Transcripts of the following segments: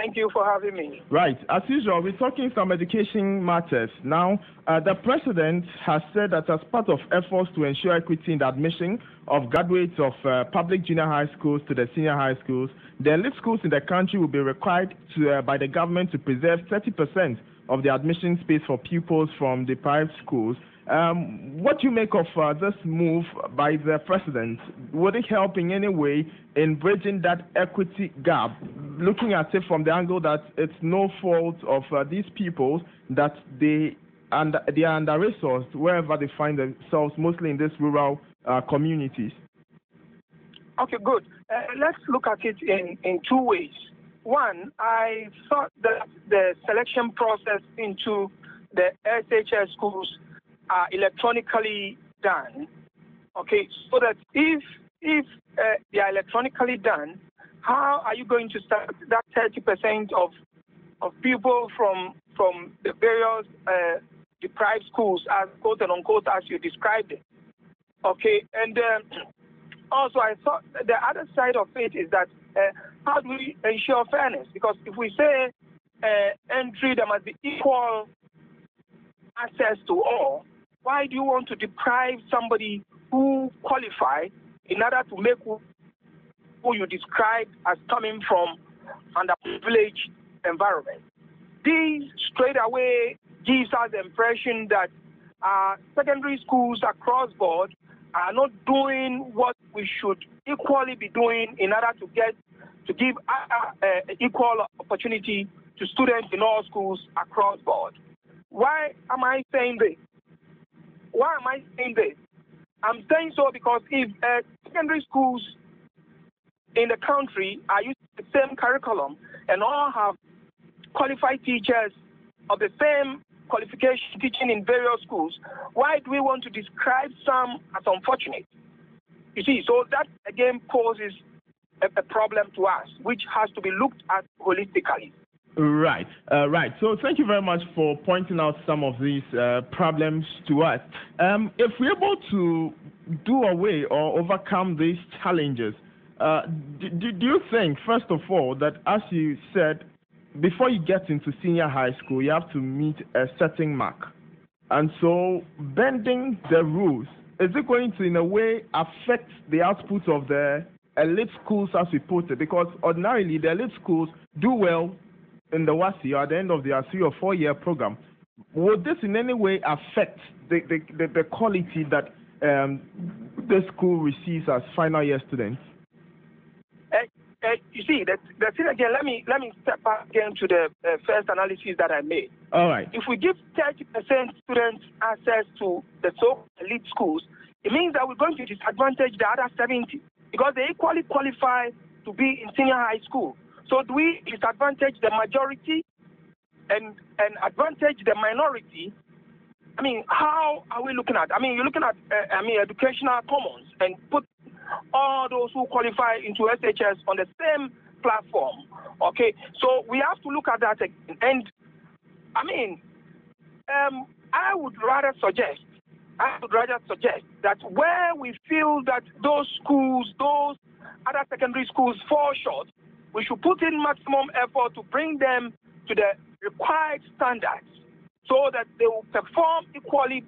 Thank you for having me. Right. As usual, we're talking some education matters. Now, the president has said that as part of efforts to ensure equity in the admission of graduates of public junior high schools to the senior high schools, the elite schools in the country will be required to, by the government to preserve 30% of the admission space for pupils from the private schools. What do you make of this move by the president? Would it help in any way in bridging that equity gap, looking at it from the angle that it's no fault of these people that they are under-resourced wherever they find themselves, mostly in these rural communities? Okay, good. Let's look at it in two ways. One, I thought that the selection process into the SHS schools are electronically done. Okay, so that if they are electronically done, how are you going to start that 30% of people from the various deprived schools, as quote and unquote, as you described it? Okay, and also I thought the other side of it is that how do we ensure fairness? Because if we say entry, there must be equal access to all. Why do you want to deprive somebody who qualify in order to make who you describe as coming from underprivileged environment? This straight away gives us the impression that secondary schools across board are not doing what we should equally be doing in order to give equal opportunity to students in all schools across board. Why am I saying this? Why am I saying this? I'm saying so because if secondary schools in the country are using the same curriculum and all have qualified teachers of the same qualification teaching in various schools, why do we want to describe some as unfortunate? You see, so that again poses a problem to us, which has to be looked at holistically. Right, right. So thank you very much for pointing out some of these problems to us. If we're able to do away or overcome these challenges, do you think, first of all, that as you said, before you get into senior high school, you have to meet a certain mark? And so bending the rules, is it going to, in a way, affect the output of the elite schools, as we put it? Because ordinarily, the elite schools do well in the WASSCE or at the end of their 3 or 4 year program. Would this in any way affect the quality that the school receives as final year students? You see, the thing again, let me step back again to the first analysis that I made. All right. If we give 30% students access to the so-called elite schools, it means that we're going to disadvantage the other 70 because they equally qualify to be in senior high school. So do we disadvantage the majority and advantage the minority? I mean, how are we looking at? I mean, you're looking at educational commons and put all those who qualify into SHS on the same platform. Okay, so we have to look at that again. And I mean, I would rather suggest that where we feel that those schools, those other secondary schools fall short, we should put in maximum effort to bring them to the required standards so that they will perform equally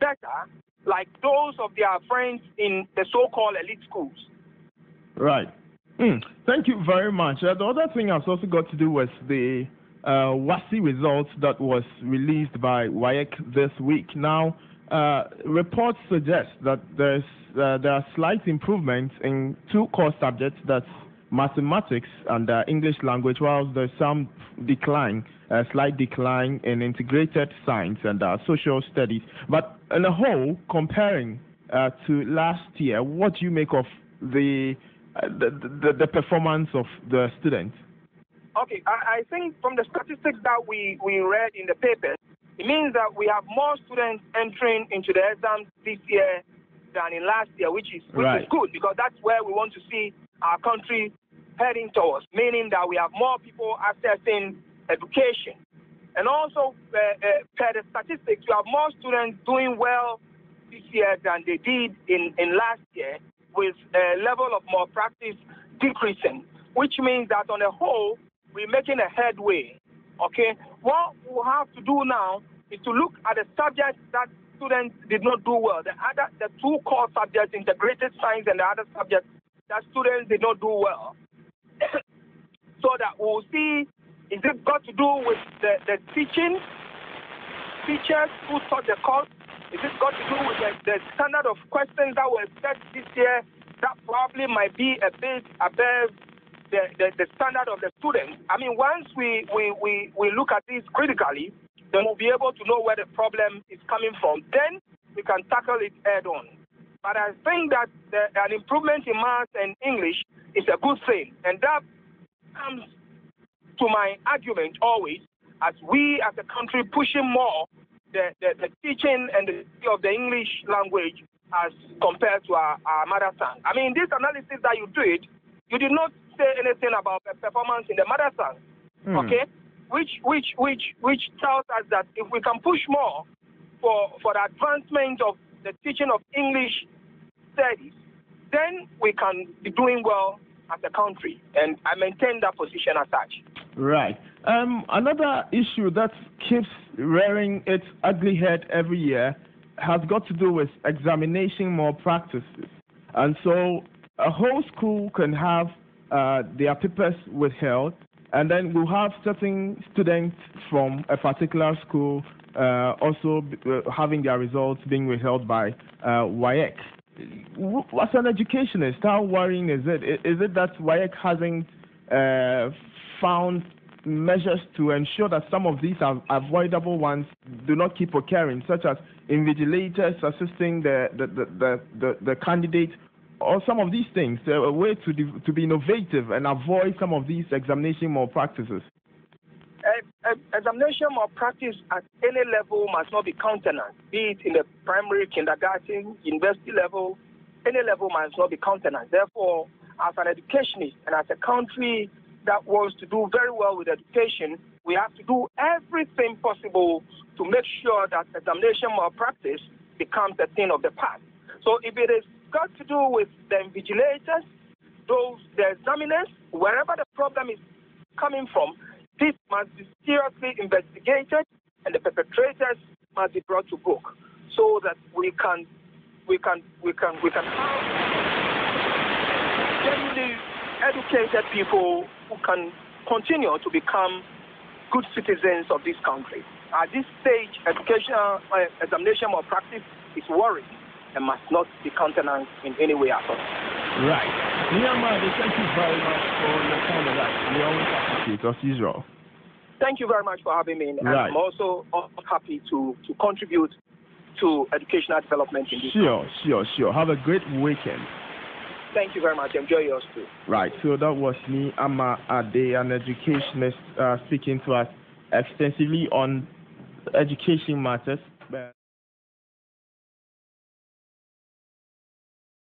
better like those of their friends in the so-called elite schools. Right. Thank you very much. The other thing has also got to do with the WASSCE results that was released by WAEC this week. Now, reports suggest that there are slight improvements in 2 core subjects, that's mathematics and English language, while there's some decline, a slight decline in integrated science and social studies. But in a whole, comparing to last year, what do you make of the performance of the students? Okay, I think from the statistics that we read in the papers, it means that we have more students entering into the exams this year than in last year, which is good, because that's where we want to see our country heading towards, meaning that we have more people accessing education. And also, per the statistics, we have more students doing well this year than they did in last year, with a level of malpractice decreasing, which means that on the whole, we're making a headway. Okay, what we have to do now is to look at the subjects that students did not do well. The two core subjects, integrated science, and the other subjects that students did not do well. So that we'll see, is it got to do with the teachers who taught the course? Is it got to do with the standard of questions that were set this year that probably might be a bit above the standard of the students? I mean, once we look at this critically, then we'll be able to know where the problem is coming from. Then we can tackle it head on. But I think that an improvement in maths and English is a good thing. And that comes to my argument always, as we as a country pushing more the teaching and the of the English language as compared to our mother tongue. I mean, this analysis that you did, you did not say anything about the performance in the mother tongue, okay? Which tells us that if we can push more for the advancement of the teaching of English studies, then we can be doing well as a country, and I maintain that position as such. Right. Another issue that keeps rearing its ugly head every year has got to do with examination malpractices. And so a whole school can have their papers withheld, and then we'll have certain students from a particular school also having their results being withheld by WAEC. As an educationist, how worrying is it? Is it that WAEC hasn't found measures to ensure that some of these avoidable ones do not keep occurring, such as invigilators assisting the candidate, or some of these things, a way to be innovative and avoid some of these examination malpractices? Examination malpractice at any level must not be countenanced, be it in the primary, kindergarten, university level. Any level must not be countenanced. Therefore, as an educationist and as a country that wants to do very well with education, we have to do everything possible to make sure that examination malpractice becomes a thing of the past. So if it is got to do with the invigilators, the examiners, wherever the problem is coming from, this must be seriously investigated, and the perpetrators must be brought to book, so that we can have genuinely educated people who can continue to become good citizens of this country. At this stage, educational examination malpractice is worrying and must not be countenanced in any way at all. Right. Niyama, thank you very much for your time and that. We always appreciate it, as usual. Thank you very much for having me. And right. I'm also happy to contribute to educational development in this country. Sure. Have a great weekend. Thank you very much. Enjoy yours too. Right. So that was me, Amma Ade, an educationist, speaking to us extensively on education matters.